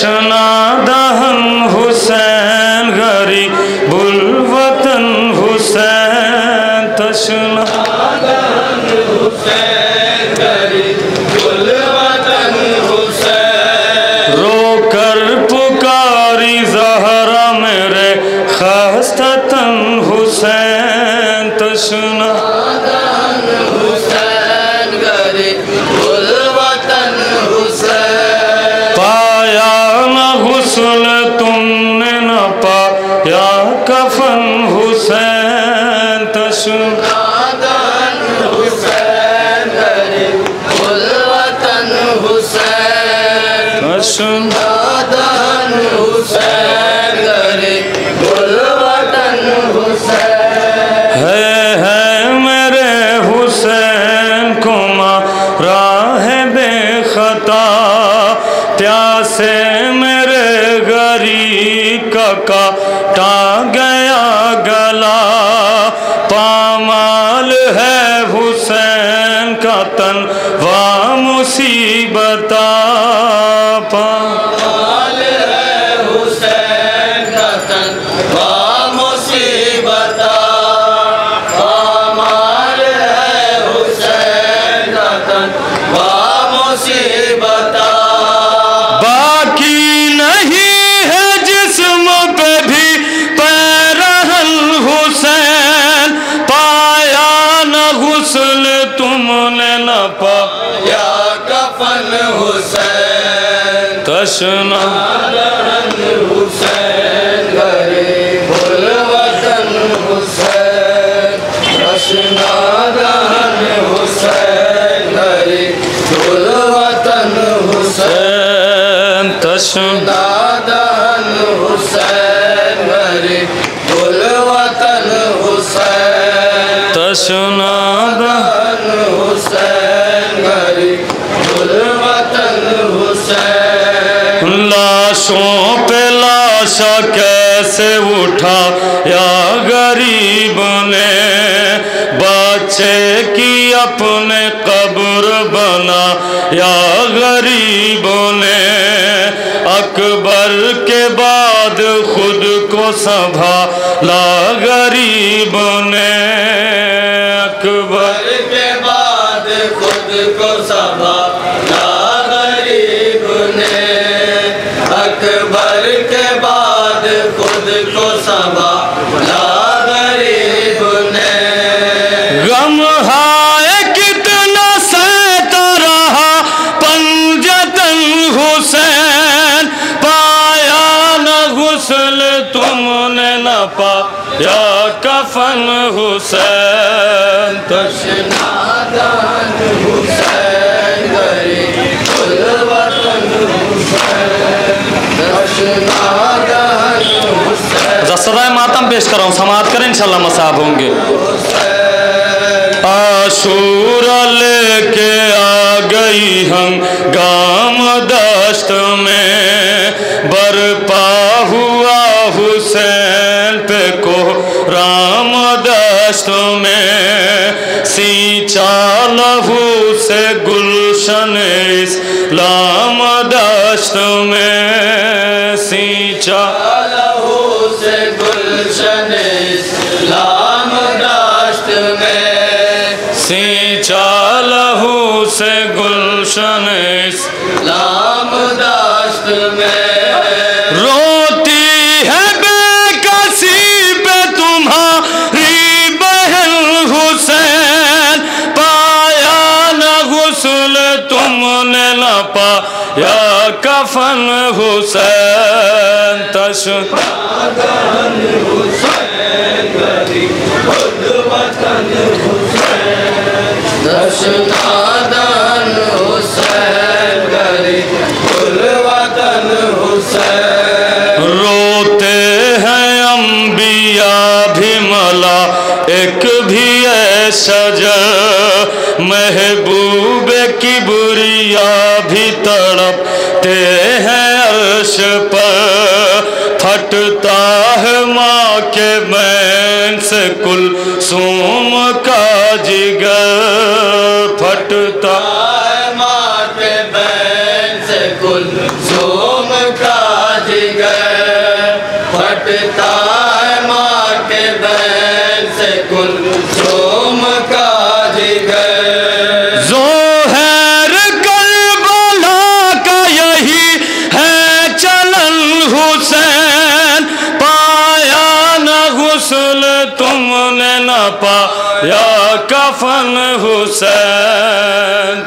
तशना दहन हुसैन गरीबुल वतन हुसैन तशना दहन हुसैन गरीबुल वतन हुसैन रोकर पुकारी ज़हरा मेरे खास्ततन हुसैन तशना दहन हुसैन गरीबुल वतन हुसैन पाया न हुस्न तुमने न पाया कफन हुसैन तशना दहन हुसैन गरीबुल वतन हुसैन तशना दहन हुसैन गरीबुल वतन हुसैन है मेरे हुसैन को मारा है बेखता प्यासे मेरे गरीब का काटा गया गला पामाल है हुसैन का तन वा मुसीबता पामाल है हुसैन का तन वा मुसीबता पामाल है हुसैन का तन वा मुसीबता बाकी नहीं है जिस्म पे भी पैरहन हुसैन पाया न गुस्ल तुमने न पाया कफन हुसैन तशना दहन हुसैन गरीबुल वतन हुसैन तशना दहन हुसैन गरीबुल वतन हुसैन तशना दहन हुसैन गरीबुल वतन हुसैन तशना दहन हुसैन गरीबुल वतन हुसैन लाशों पे लाशा कैसे उठा या गरीब ने बच्चे की अपने कब्र बना या गरीबों ने अकबर के बाद खुद को संभाला गरीबों ने अकबर के बाद खुद को संभाला गरीब ने अकबर के बाद खुद को संभाला गरीब ने गम हाय कितना सहता रहा पंजतन हुसैन पाया न गुस्ल तुमने न पाया कफन हुसैन तशना दहन हुसैन गरीबुल वतन हुसैन तशना दहन हुसैन सदाए मातम पेश कर रहा हूँ समाअत करें इंशाल्लाह मसाब होंगे आशूरा लेके आ गई हंगाम दश्त में बरपा हुआ हुसैन पे को राम दश्त में सींचा लहू से गुलशन इस्लाम दश्त में सींचा लहू से गुलशन इस्लाम दश्त में सींचा लहू से गुलशन इस्लाम दश्त में रोती है बेकसी पे तुम्हारी बहन हुसैन पाया न गुस्ल तुमने न पाया कफन हुसैन तशना दहन हुसैन गरीबुल वतन हुसैन तशना दहन हुसैन गरीबुल वतन हुसैन रोते हैं अंबिया भी मला एक भी सजर महबूब किबरिया भी तड़पते हैं अर्श पर फटता है माँ के बैन से कुलसूम का जिगर फटता है माँ के बैन से कुलसूम का तुमने न पाया कफन हुसैन